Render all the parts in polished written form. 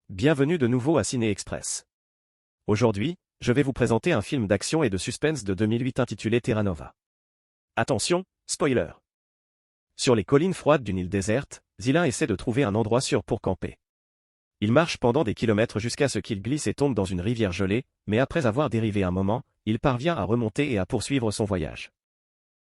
Bienvenue de nouveau à Ciné Express. Aujourd'hui, je vais vous présenter un film d'action et de suspense de 2008 intitulé Terra Nova. Attention, spoiler. Sur les collines froides d'une île déserte, Zilin essaie de trouver un endroit sûr pour camper. Il marche pendant des kilomètres jusqu'à ce qu'il glisse et tombe dans une rivière gelée, mais après avoir dérivé un moment, il parvient à remonter et à poursuivre son voyage.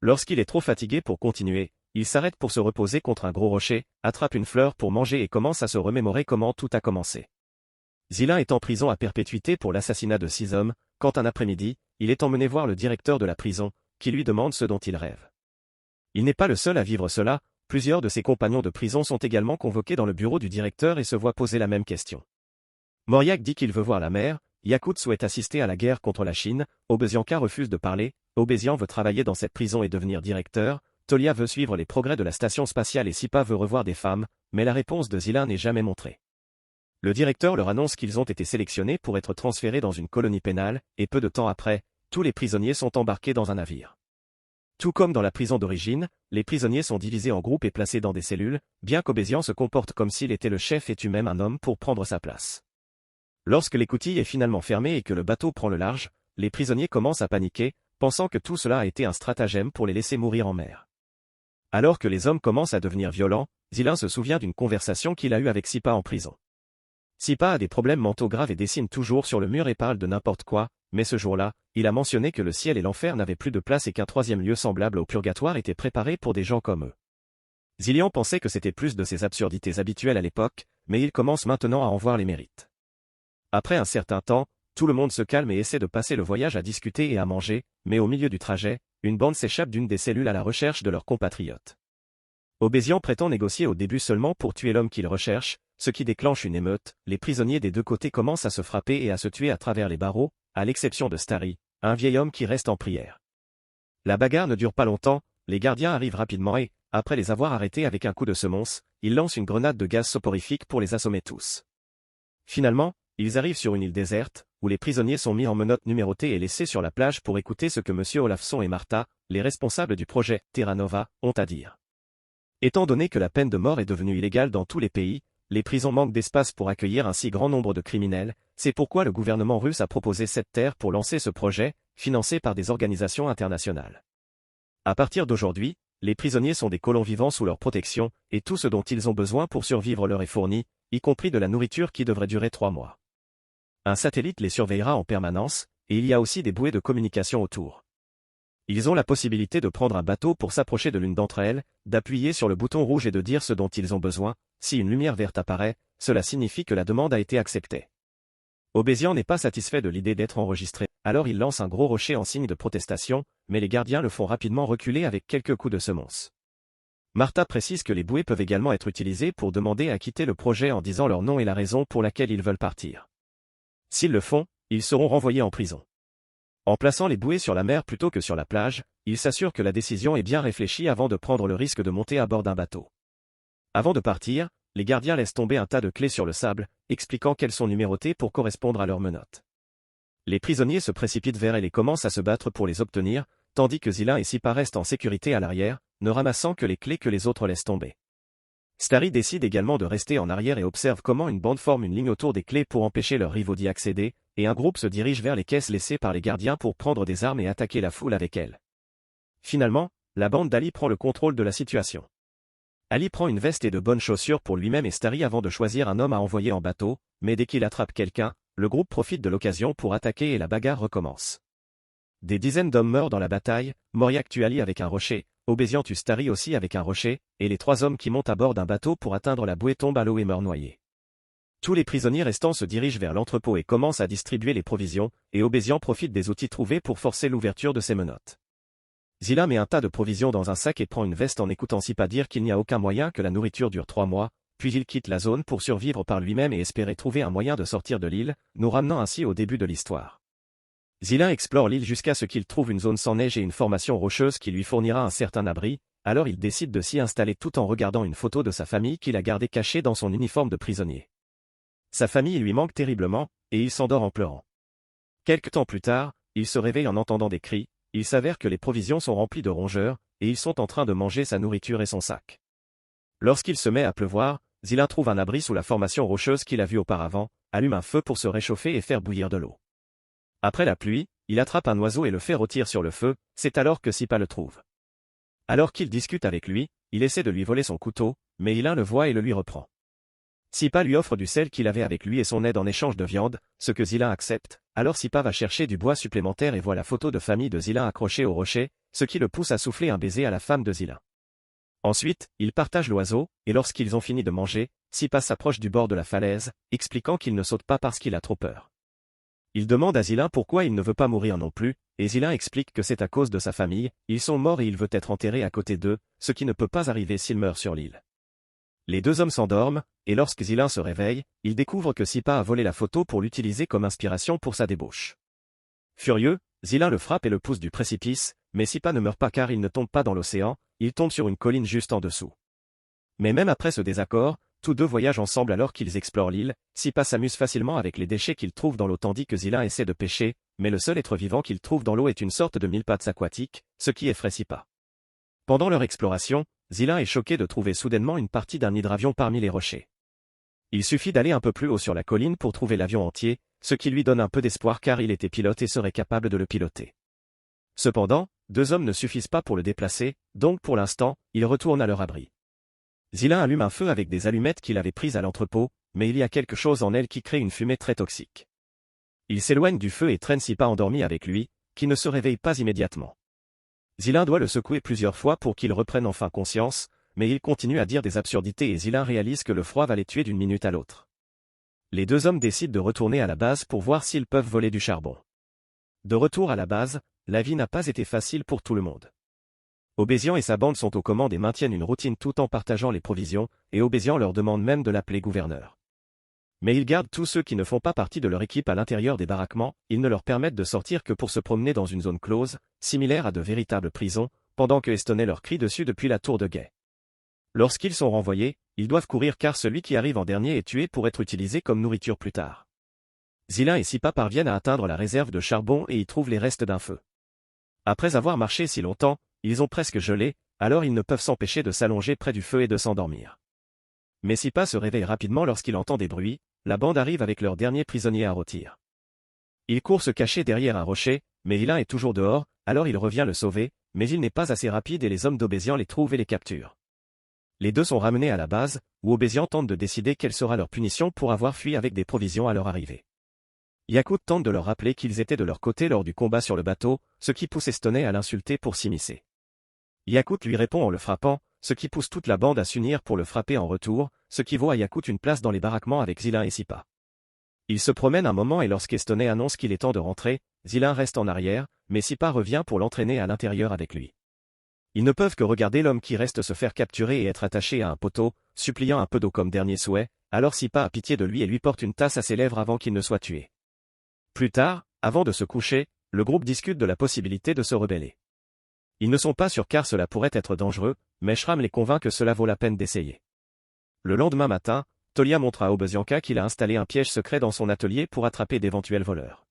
Lorsqu'il est trop fatigué pour continuer, il s'arrête pour se reposer contre un gros rocher, attrape une fleur pour manger et commence à se remémorer comment tout a commencé. Zilin est en prison à perpétuité pour l'assassinat de 6 hommes, quand un après-midi, il est emmené voir le directeur de la prison, qui lui demande ce dont il rêve. Il n'est pas le seul à vivre cela, plusieurs de ses compagnons de prison sont également convoqués dans le bureau du directeur et se voient poser la même question. Moriak dit qu'il veut voir la mer, Yakut souhaite assister à la guerre contre la Chine, Obesianka refuse de parler, Obesian veut travailler dans cette prison et devenir directeur, Tolia veut suivre les progrès de la station spatiale et Sipa veut revoir des femmes, mais la réponse de Zilin n'est jamais montrée. Le directeur leur annonce qu'ils ont été sélectionnés pour être transférés dans une colonie pénale, et peu de temps après, tous les prisonniers sont embarqués dans un navire. Tout comme dans la prison d'origine, les prisonniers sont divisés en groupes et placés dans des cellules, bien qu'Obesian se comporte comme s'il était le chef et tue même un homme pour prendre sa place. Lorsque l'écoutille est finalement fermée et que le bateau prend le large, les prisonniers commencent à paniquer, pensant que tout cela a été un stratagème pour les laisser mourir en mer. Alors que les hommes commencent à devenir violents, Zilin se souvient d'une conversation qu'il a eue avec Sipa en prison. Sipa a des problèmes mentaux graves et dessine toujours sur le mur et parle de n'importe quoi, mais ce jour-là, il a mentionné que le ciel et l'enfer n'avaient plus de place et qu'un troisième lieu semblable au purgatoire était préparé pour des gens comme eux. Zillian pensait que c'était plus de ses absurdités habituelles à l'époque, mais il commence maintenant à en voir les mérites. Après un certain temps, tout le monde se calme et essaie de passer le voyage à discuter et à manger, mais au milieu du trajet, une bande s'échappe d'une des cellules à la recherche de leurs compatriotes. Obesian prétend négocier au début seulement pour tuer l'homme qu'il recherche, ce qui déclenche une émeute, les prisonniers des deux côtés commencent à se frapper et à se tuer à travers les barreaux, à l'exception de Starry, un vieil homme qui reste en prière. La bagarre ne dure pas longtemps, les gardiens arrivent rapidement et, après les avoir arrêtés avec un coup de semonce, ils lancent une grenade de gaz soporifique pour les assommer tous. Finalement, ils arrivent sur une île déserte, où les prisonniers sont mis en menottes numérotées et laissés sur la plage pour écouter ce que M. Olafsson et Martha, les responsables du projet Terra Nova, ont à dire. Étant donné que la peine de mort est devenue illégale dans tous les pays, les prisons manquent d'espace pour accueillir un si grand nombre de criminels, c'est pourquoi le gouvernement russe a proposé cette terre pour lancer ce projet, financé par des organisations internationales. À partir d'aujourd'hui, les prisonniers sont des colons vivants sous leur protection, et tout ce dont ils ont besoin pour survivre leur est fourni, y compris de la nourriture qui devrait durer 3 mois. Un satellite les surveillera en permanence, et il y a aussi des bouées de communication autour. Ils ont la possibilité de prendre un bateau pour s'approcher de l'une d'entre elles, d'appuyer sur le bouton rouge et de dire ce dont ils ont besoin. Si une lumière verte apparaît, cela signifie que la demande a été acceptée. Obesian n'est pas satisfait de l'idée d'être enregistré, alors il lance un gros rocher en signe de protestation, mais les gardiens le font rapidement reculer avec quelques coups de semonce. Martha précise que les bouées peuvent également être utilisées pour demander à quitter le projet en disant leur nom et la raison pour laquelle ils veulent partir. S'ils le font, ils seront renvoyés en prison. En plaçant les bouées sur la mer plutôt que sur la plage, il s'assure que la décision est bien réfléchie avant de prendre le risque de monter à bord d'un bateau. Avant de partir, les gardiens laissent tomber un tas de clés sur le sable, expliquant qu'elles sont numérotées pour correspondre à leurs menottes. Les prisonniers se précipitent vers elles et commencent à se battre pour les obtenir, tandis que Zilin et Sipa restent en sécurité à l'arrière, ne ramassant que les clés que les autres laissent tomber. Starry décide également de rester en arrière et observe comment une bande forme une ligne autour des clés pour empêcher leurs rivaux d'y accéder, et un groupe se dirige vers les caisses laissées par les gardiens pour prendre des armes et attaquer la foule avec elles. Finalement, la bande d'Ali prend le contrôle de la situation. Ali prend une veste et de bonnes chaussures pour lui-même et Starry avant de choisir un homme à envoyer en bateau, mais dès qu'il attrape quelqu'un, le groupe profite de l'occasion pour attaquer et la bagarre recommence. Des dizaines d'hommes meurent dans la bataille, Moriak tue Ali avec un rocher, Obesian tue Starry aussi avec un rocher, et les 3 hommes qui montent à bord d'un bateau pour atteindre la bouée tombent à l'eau et meurent noyés. Tous les prisonniers restants se dirigent vers l'entrepôt et commencent à distribuer les provisions, et Obesian profite des outils trouvés pour forcer l'ouverture de ses menottes. Zilin met un tas de provisions dans un sac et prend une veste en écoutant Sipa dire qu'il n'y a aucun moyen que la nourriture dure 3 mois, puis il quitte la zone pour survivre par lui-même et espérer trouver un moyen de sortir de l'île, nous ramenant ainsi au début de l'histoire. Zilin explore l'île jusqu'à ce qu'il trouve une zone sans neige et une formation rocheuse qui lui fournira un certain abri, alors il décide de s'y installer tout en regardant une photo de sa famille qu'il a gardée cachée dans son uniforme de prisonnier. Sa famille lui manque terriblement, et il s'endort en pleurant. Quelque temps plus tard, il se réveille en entendant des cris, il s'avère que les provisions sont remplies de rongeurs, et ils sont en train de manger sa nourriture et son sac. Lorsqu'il se met à pleuvoir, Zilin trouve un abri sous la formation rocheuse qu'il a vue auparavant, allume un feu pour se réchauffer et faire bouillir de l'eau. Après la pluie, il attrape un oiseau et le fait rôtir sur le feu, c'est alors que Sipa le trouve. Alors qu'il discute avec lui, il essaie de lui voler son couteau, mais Zilin le voit et le lui reprend. Sipa lui offre du sel qu'il avait avec lui et son aide en échange de viande, ce que Zilin accepte, alors Sipa va chercher du bois supplémentaire et voit la photo de famille de Zilin accrochée au rocher, ce qui le pousse à souffler un baiser à la femme de Zilin. Ensuite, ils partagent l'oiseau, et lorsqu'ils ont fini de manger, Sipa s'approche du bord de la falaise, expliquant qu'il ne saute pas parce qu'il a trop peur. Il demande à Zilin pourquoi il ne veut pas mourir non plus, et Zilin explique que c'est à cause de sa famille, ils sont morts et il veut être enterré à côté d'eux, ce qui ne peut pas arriver s'il meurt sur l'île. Les deux hommes s'endorment, et lorsque Zilin se réveille, il découvre que Sipa a volé la photo pour l'utiliser comme inspiration pour sa débauche. Furieux, Zilin le frappe et le pousse du précipice, mais Sipa ne meurt pas car il ne tombe pas dans l'océan, il tombe sur une colline juste en dessous. Mais même après ce désaccord, tous deux voyagent ensemble alors qu'ils explorent l'île, Sipa s'amuse facilement avec les déchets qu'il trouve dans l'eau tandis que Zilin essaie de pêcher, mais le seul être vivant qu'il trouve dans l'eau est une sorte de mille-pattes aquatique, ce qui effraie Sipa. Pendant leur exploration, Zilin est choqué de trouver soudainement une partie d'un hydravion parmi les rochers. Il suffit d'aller un peu plus haut sur la colline pour trouver l'avion entier, ce qui lui donne un peu d'espoir car il était pilote et serait capable de le piloter. Cependant, deux hommes ne suffisent pas pour le déplacer, donc pour l'instant, ils retournent à leur abri. Zilin allume un feu avec des allumettes qu'il avait prises à l'entrepôt, mais il y a quelque chose en elle qui crée une fumée très toxique. Il s'éloigne du feu et traîne Sipa endormi avec lui, qui ne se réveille pas immédiatement. Zilin doit le secouer plusieurs fois pour qu'il reprenne enfin conscience, mais il continue à dire des absurdités et Zilin réalise que le froid va les tuer d'une minute à l'autre. Les deux hommes décident de retourner à la base pour voir s'ils peuvent voler du charbon. De retour à la base, la vie n'a pas été facile pour tout le monde. Obézian et sa bande sont aux commandes et maintiennent une routine tout en partageant les provisions, et Obézian leur demande même de l'appeler gouverneur. Mais ils gardent tous ceux qui ne font pas partie de leur équipe à l'intérieur des baraquements, ils ne leur permettent de sortir que pour se promener dans une zone close, similaire à de véritables prisons, pendant que Estonnet leur crie dessus depuis la tour de guet. Lorsqu'ils sont renvoyés, ils doivent courir car celui qui arrive en dernier est tué pour être utilisé comme nourriture plus tard. Zilin et Sipa parviennent à atteindre la réserve de charbon et y trouvent les restes d'un feu. Après avoir marché si longtemps, ils ont presque gelé, alors ils ne peuvent s'empêcher de s'allonger près du feu et de s'endormir. Mais Sipa se réveille rapidement lorsqu'il entend des bruits, la bande arrive avec leur dernier prisonnier à rôtir. Il court se cacher derrière un rocher, mais Zilin est toujours dehors, alors il revient le sauver, mais il n'est pas assez rapide et les hommes d'Obézian les trouvent et les capturent. Les deux sont ramenés à la base, où Obézian tente de décider quelle sera leur punition pour avoir fui avec des provisions à leur arrivée. Yakut tente de leur rappeler qu'ils étaient de leur côté lors du combat sur le bateau, ce qui pousse Estonnet à l'insulter pour s'immiscer. Yakut lui répond en le frappant, ce qui pousse toute la bande à s'unir pour le frapper en retour, ce qui vaut à Yakut une place dans les baraquements avec Zilin et Sipa. Ils se promènent un moment et lorsqu'Estonnet annonce qu'il est temps de rentrer, Zilin reste en arrière, mais Sipa revient pour l'entraîner à l'intérieur avec lui. Ils ne peuvent que regarder l'homme qui reste se faire capturer et être attaché à un poteau, suppliant un peu d'eau comme dernier souhait, alors Sipa a pitié de lui et lui porte une tasse à ses lèvres avant qu'il ne soit tué. Plus tard, avant de se coucher, le groupe discute de la possibilité de se rebeller. Ils ne sont pas sûrs car cela pourrait être dangereux, mais Shram les convainc que cela vaut la peine d'essayer. Le lendemain matin, Tolia montre à Obezianka qu'il a installé un piège secret dans son atelier pour attraper d'éventuels voleurs.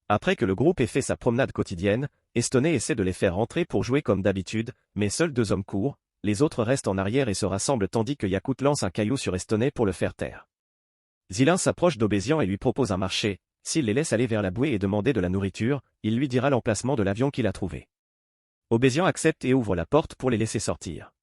Après que le groupe ait fait sa promenade quotidienne, Estonnet essaie de les faire rentrer pour jouer comme d'habitude, mais seuls deux hommes courent, les autres restent en arrière et se rassemblent tandis que Yakut lance un caillou sur Estonnet pour le faire taire. Zilin s'approche d'Obézian et lui propose un marché, s'il les laisse aller vers la bouée et demander de la nourriture, il lui dira l'emplacement de l'avion qu'il a trouvé. Obézian accepte et ouvre la porte pour les laisser sortir.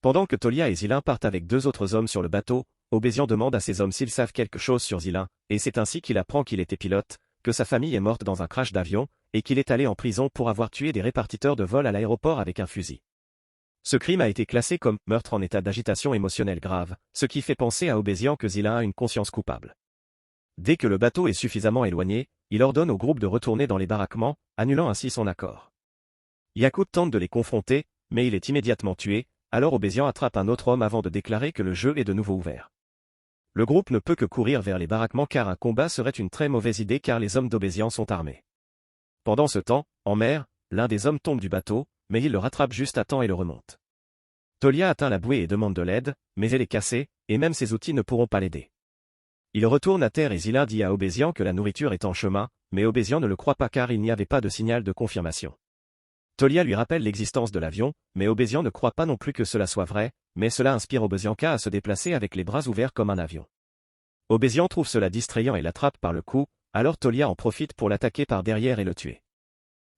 Pendant que Tolia et Zilin partent avec deux autres hommes sur le bateau, Obézian demande à ces hommes s'ils savent quelque chose sur Zilin, et c'est ainsi qu'il apprend qu'il était pilote, que sa famille est morte dans un crash d'avion, et qu'il est allé en prison pour avoir tué des répartiteurs de vol à l'aéroport avec un fusil. Ce crime a été classé comme meurtre en état d'agitation émotionnelle grave, ce qui fait penser à Obézian que Zilin a une conscience coupable. Dès que le bateau est suffisamment éloigné, il ordonne au groupe de retourner dans les baraquements, annulant ainsi son accord. Yakut tente de les confronter, mais il est immédiatement tué, alors Obézian attrape un autre homme avant de déclarer que le jeu est de nouveau ouvert. Le groupe ne peut que courir vers les baraquements car un combat serait une très mauvaise idée car les hommes d'Obézian sont armés. Pendant ce temps, en mer, l'un des hommes tombe du bateau, mais il le rattrape juste à temps et le remonte. Tolia atteint la bouée et demande de l'aide, mais elle est cassée, et même ses outils ne pourront pas l'aider. Il retourne à terre et Zilin dit à Obézian que la nourriture est en chemin, mais Obézian ne le croit pas car il n'y avait pas de signal de confirmation. Tolia lui rappelle l'existence de l'avion, mais Obézian ne croit pas non plus que cela soit vrai, mais cela inspire Obézianka à se déplacer avec les bras ouverts comme un avion. Obézian trouve cela distrayant et l'attrape par le cou, alors Tolia en profite pour l'attaquer par derrière et le tuer.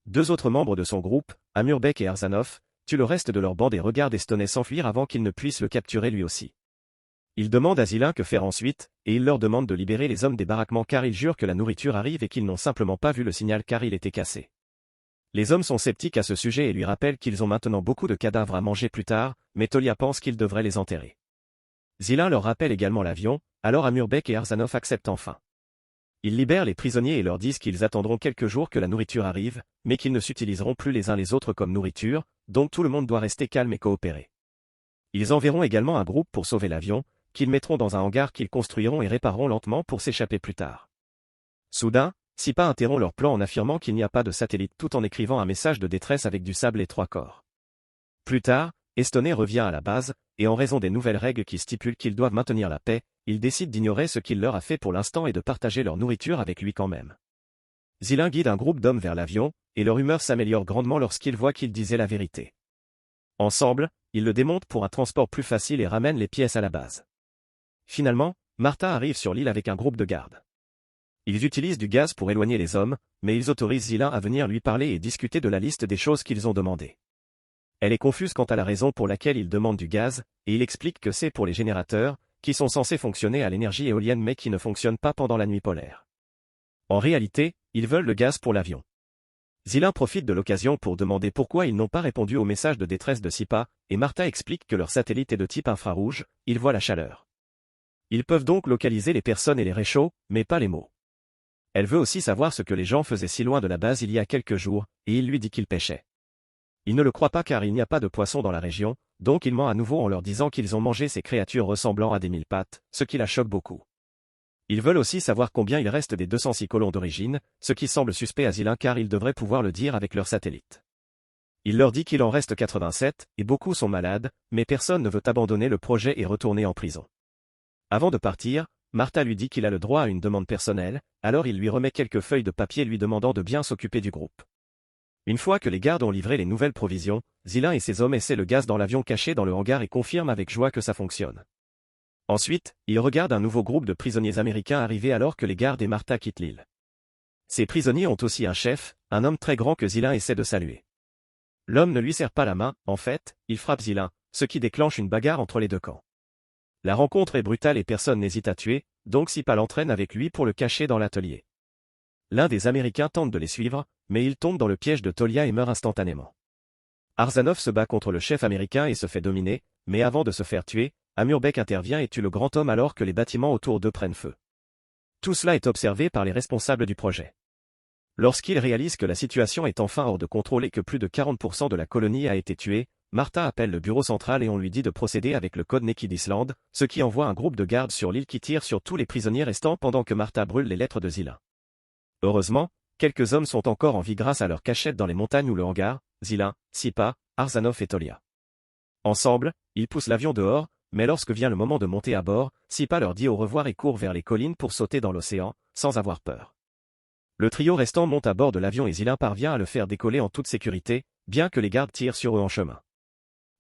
Deux autres membres de son groupe, Amurbek et Arzanov, tuent le reste de leur bande et regardent Estonnet s'enfuir avant qu'il ne puisse le capturer lui aussi. Il demande à Zilin que faire ensuite, et il leur demande de libérer les hommes des baraquements car ils jurent que la nourriture arrive et qu'ils n'ont simplement pas vu le signal car il était cassé. Les hommes sont sceptiques à ce sujet et lui rappellent qu'ils ont maintenant beaucoup de cadavres à manger plus tard, mais Tolia pense qu'ils devraient les enterrer. Zilin leur rappelle également l'avion, alors Amurbek et Arzanov acceptent enfin. Ils libèrent les prisonniers et leur disent qu'ils attendront quelques jours que la nourriture arrive, mais qu'ils ne s'utiliseront plus les uns les autres comme nourriture, donc tout le monde doit rester calme et coopérer. Ils enverront également un groupe pour sauver l'avion, qu'ils mettront dans un hangar qu'ils construiront et répareront lentement pour s'échapper plus tard. Soudain, Sipa interrompt leur plan en affirmant qu'il n'y a pas de satellite tout en écrivant un message de détresse avec du sable et 3 corps. Plus tard, Estonnet revient à la base, et en raison des nouvelles règles qui stipulent qu'ils doivent maintenir la paix, ils décident d'ignorer ce qu'il leur a fait pour l'instant et de partager leur nourriture avec lui quand même. Zilin guide un groupe d'hommes vers l'avion, et leur humeur s'améliore grandement lorsqu'ils voient qu'il disait la vérité. Ensemble, ils le démontent pour un transport plus facile et ramènent les pièces à la base. Finalement, Martha arrive sur l'île avec un groupe de gardes. Ils utilisent du gaz pour éloigner les hommes, mais ils autorisent Zilin à venir lui parler et discuter de la liste des choses qu'ils ont demandées. Elle est confuse quant à la raison pour laquelle ils demandent du gaz, et il explique que c'est pour les générateurs, qui sont censés fonctionner à l'énergie éolienne mais qui ne fonctionnent pas pendant la nuit polaire. En réalité, ils veulent le gaz pour l'avion. Zilin profite de l'occasion pour demander pourquoi ils n'ont pas répondu au message de détresse de Sipa, et Martha explique que leur satellite est de type infrarouge, ils voient la chaleur. Ils peuvent donc localiser les personnes et les réchauds, mais pas les mots. Elle veut aussi savoir ce que les gens faisaient si loin de la base il y a quelques jours, et il lui dit qu'ils pêchaient. Il ne le croit pas car il n'y a pas de poissons dans la région, donc il ment à nouveau en leur disant qu'ils ont mangé ces créatures ressemblant à des mille pattes, ce qui la choque beaucoup. Ils veulent aussi savoir combien il reste des 206 colons d'origine, ce qui semble suspect à Zilin car ils devraient pouvoir le dire avec leur satellite. Il leur dit qu'il en reste 87, et beaucoup sont malades, mais personne ne veut abandonner le projet et retourner en prison. Avant de partir, Martha lui dit qu'il a le droit à une demande personnelle, alors il lui remet quelques feuilles de papier lui demandant de bien s'occuper du groupe. Une fois que les gardes ont livré les nouvelles provisions, Zilin et ses hommes essaient le gaz dans l'avion caché dans le hangar et confirment avec joie que ça fonctionne. Ensuite, ils regardent un nouveau groupe de prisonniers américains arriver alors que les gardes et Martha quittent l'île. Ces prisonniers ont aussi un chef, un homme très grand que Zilin essaie de saluer. L'homme ne lui serre pas la main, en fait, il frappe Zilin, ce qui déclenche une bagarre entre les deux camps. La rencontre est brutale et personne n'hésite à tuer, donc Sipa l'entraîne avec lui pour le cacher dans l'atelier. L'un des Américains tente de les suivre, mais il tombe dans le piège de Tolia et meurt instantanément. Arzanov se bat contre le chef américain et se fait dominer, mais avant de se faire tuer, Amurbek intervient et tue le grand homme alors que les bâtiments autour d'eux prennent feu. Tout cela est observé par les responsables du projet. Lorsqu'ils réalisent que la situation est enfin hors de contrôle et que plus de 40% de la colonie a été tuée, Martha appelle le bureau central et on lui dit de procéder avec le code Neki d'Islande, ce qui envoie un groupe de gardes sur l'île qui tire sur tous les prisonniers restants pendant que Martha brûle les lettres de Zilin. Heureusement, quelques hommes sont encore en vie grâce à leur cachette dans les montagnes ou le hangar, Zilin, Sipa, Arzanov et Tolia. Ensemble, ils poussent l'avion dehors, mais lorsque vient le moment de monter à bord, Sipa leur dit au revoir et court vers les collines pour sauter dans l'océan, sans avoir peur. Le trio restant monte à bord de l'avion et Zilin parvient à le faire décoller en toute sécurité, bien que les gardes tirent sur eux en chemin.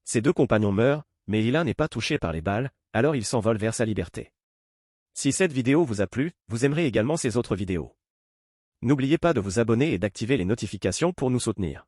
Ses deux compagnons meurent, mais Zilin n'est pas touché par les balles, alors il s'envole vers sa liberté. Si cette vidéo vous a plu, vous aimerez également ces autres vidéos. N'oubliez pas de vous abonner et d'activer les notifications pour nous soutenir.